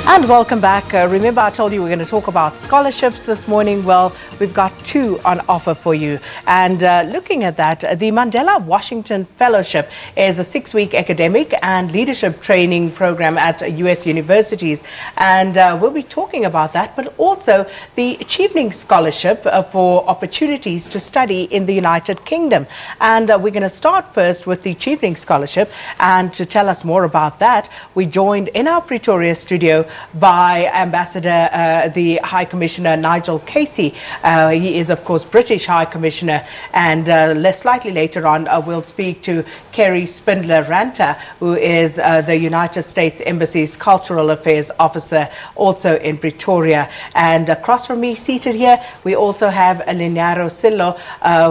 And welcome back. Remember, I told you we're going to talk about scholarships this morning. Well, we've got two on offer for you. And looking at that, the Mandela Washington Fellowship is a 6-week academic and leadership training program at US universities. And we'll be talking about that, but also the Chevening Scholarship for opportunities to study in the United Kingdom. And we're going to start first with the Chevening Scholarship. And to tell us more about that, we joined in our Pretoria studio by Ambassador, the High Commissioner Nigel Casey. He is, of course, British High Commissioner. And slightly later on, we'll speak to Kerri Spindler-Ranta, who is the United States Embassy's Cultural Affairs Officer, also in Pretoria. And across from me, seated here, we also have Lenyaro Sello,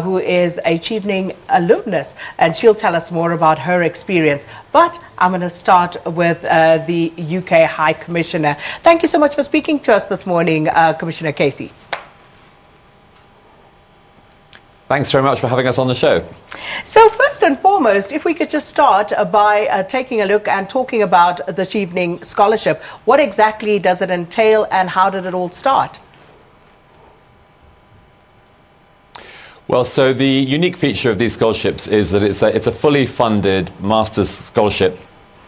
who is a Chevening Alumnus, and she'll tell us more about her experience. But I'm going to start with the UK High Commissioner. Thank you so much for speaking to us this morning, Commissioner Casey. Thanks very much for having us on the show. So first and foremost, if we could just start by taking a look and talking about the Chevening Scholarship. What exactly does it entail and how did it all start? Well, so the unique feature of these scholarships is that it's a fully funded master's scholarship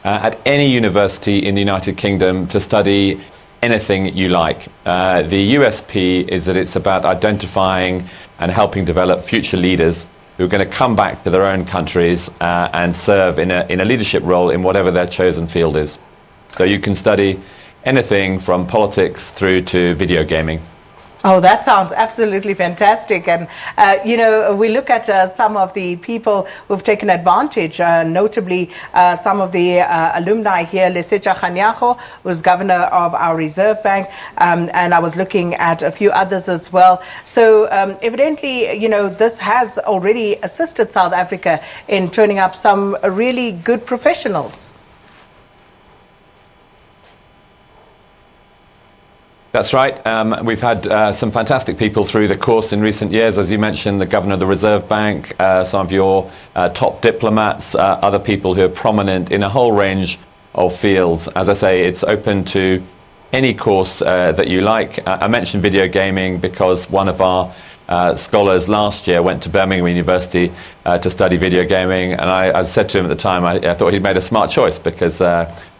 at any university in the United Kingdom to study anything you like. The USP is that it's about identifying and helping develop future leaders who are going to come back to their own countries and serve in a leadership role in whatever their chosen field is. So you can study anything from politics through to video gaming. Oh, that sounds absolutely fantastic. And, you know, we look at some of the people who've taken advantage, notably some of the alumni here, Lesetja Kganyago, who's governor of our Reserve Bank, and I was looking at a few others as well. So evidently, you know, this has already assisted South Africa in turning up some really good professionals. That's right. We've had some fantastic people through the course in recent years. As you mentioned, the governor of the Reserve Bank, some of your top diplomats, other people who are prominent in a whole range of fields. As I say, it's open to any course that you like. I mentioned video gaming because one of our scholars last year went to Birmingham University to study video gaming. And I said to him at the time, I thought he'd made a smart choice because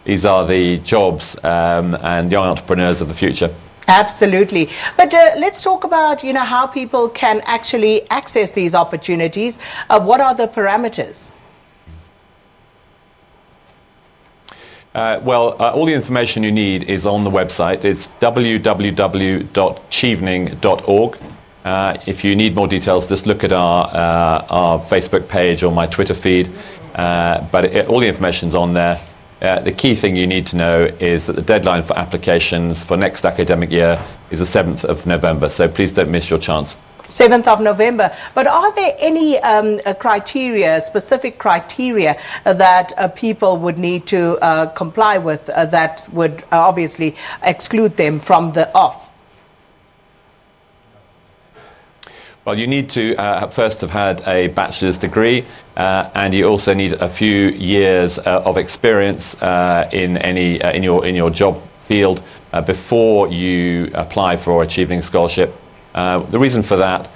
these are the jobs and young entrepreneurs of the future. Absolutely. But let's talk about, you know, how people can actually access these opportunities. What are the parameters? All the information you need is on the website. It's www.chevening.org. If you need more details, just look at our Facebook page or my Twitter feed. But all the information's on there. The key thing you need to know is that the deadline for applications for next academic year is the 7th of November, so please don't miss your chance. 7th of November. But are there any criteria, specific criteria that people would need to comply with that would obviously exclude them from the off? Well, you need to first have had a bachelor's degree, and you also need a few years of experience in your job field before you apply for a Chevening Scholarship. The reason for that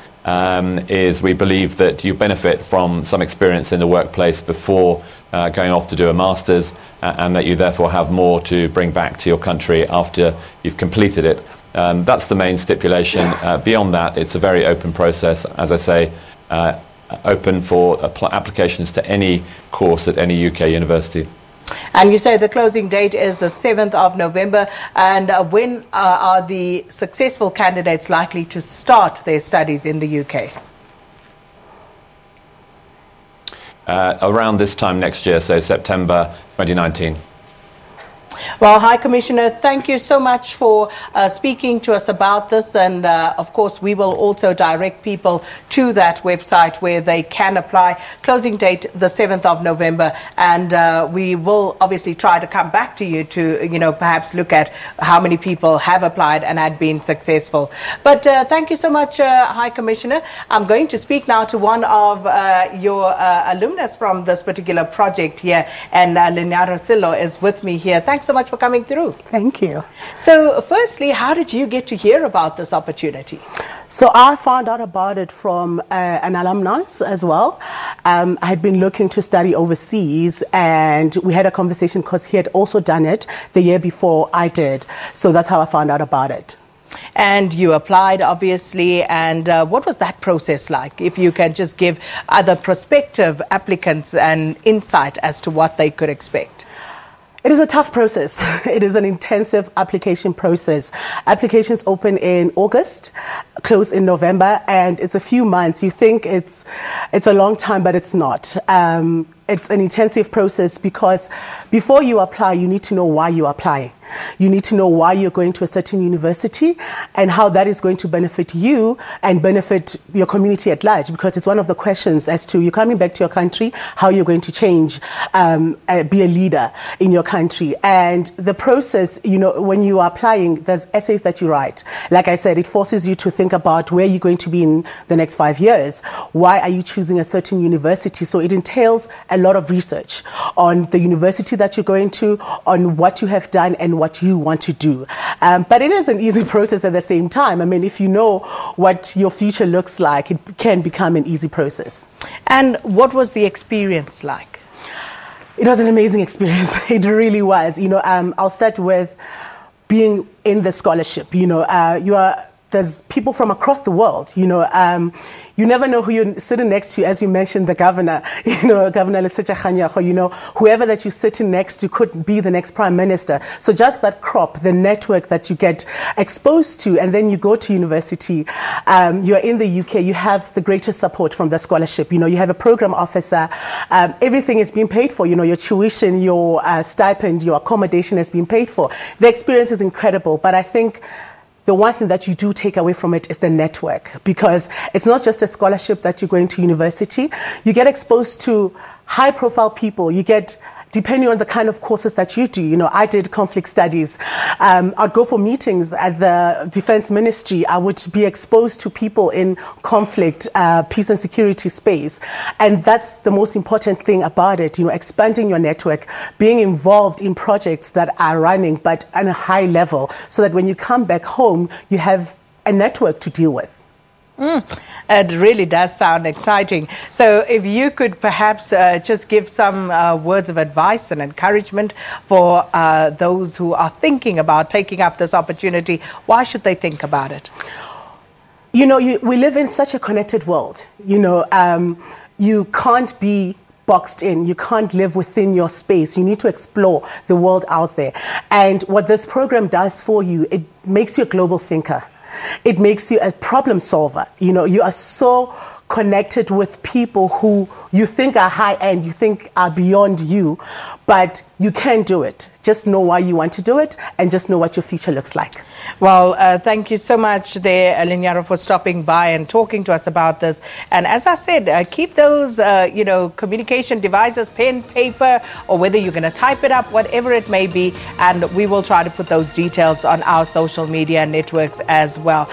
is we believe that you benefit from some experience in the workplace before going off to do a master's, and that you therefore have more to bring back to your country after you've completed it. That's the main stipulation. Beyond that, it's a very open process, as I say, open for applications to any course at any UK university. And you say the closing date is the 7th of November. And when are the successful candidates likely to start their studies in the UK? Around this time next year, so September 2019. Well, High Commissioner, thank you so much for speaking to us about this. And of course, we will also direct people to that website where they can apply. Closing date, the 7th of November. And we will obviously try to come back to you to, you know, perhaps look at how many people have applied and had been successful. But thank you so much, High Commissioner. I'm going to speak now to one of your alumnus from this particular project here. And Lenyaro Sello is with me here. Thanks so so much for coming through. Thank you. So firstly, how did you get to hear about this opportunity? So I found out about it from an alumnus as well. I had been looking to study overseas, and we had a conversation because he had also done it the year before I did. So that's how I found out about it. And you applied, obviously, and what was that process like? If you can just give other prospective applicants an insight as to what they could expect. It is a tough process. It is an intensive application process. Applications open in August, close in November, and it's a few months. You think it's a long time, but it's not. It's an intensive process because before you apply, you need to know why you're applying. You need to know why you're going to a certain university and how that is going to benefit you and benefit your community at large, because it's one of the questions as to you coming back to your country, how you're going to change, be a leader in your country. And the process, you know, when you are applying, there's essays that you write. Like I said, it forces you to think about where you're going to be in the next 5 years. Why are you choosing a certain university? So it entails a lot of research on the university that you're going to, on what you have done and what you want to do. But it is an easy process at the same time. I mean, if you know what your future looks like, it can become an easy process. And what was the experience like? It was an amazing experience. It really was. You know, I'll start with being in the scholarship. You know, there's people from across the world, you know. You never know who you're sitting next to, as you mentioned, the governor, you know, Governor Lesetja Kganyago, you know, whoever that you're sitting next to could be the next prime minister. So just that crop, the network that you get exposed to, and then you go to university, you're in the UK, you have the greatest support from the scholarship. You know, you have a program officer, everything is being paid for, you know, your tuition, your stipend, your accommodation has been paid for. The experience is incredible, but I think the one thing that you do take away from it is the network, because it's not just a scholarship that you're going to university. You get exposed to high-profile people. You get, depending on the kind of courses that you do. You know, I did conflict studies. I'd go for meetings at the Defense Ministry. I would be exposed to people in conflict, peace and security space. And that's the most important thing about it, you know, expanding your network, being involved in projects that are running, but on a high level, so that when you come back home, you have a network to deal with. It really does sound exciting. So if you could perhaps just give some words of advice and encouragement for those who are thinking about taking up this opportunity, why should they think about it? You know, we live in such a connected world. You know, you can't be boxed in. You can't live within your space. You need to explore the world out there. And what this program does for you, it makes you a global thinker. It makes you a problem solver. You know, you are so connected with people who you think are high-end, you think are beyond you, but you can do it. Just know why you want to do it and just know what your future looks like. Well, thank you so much there, Lenyaro, for stopping by and talking to us about this. And as I said, keep those, you know, communication devices, pen, paper, or whether you're going to type it up, whatever it may be, and we will try to put those details on our social media networks as well.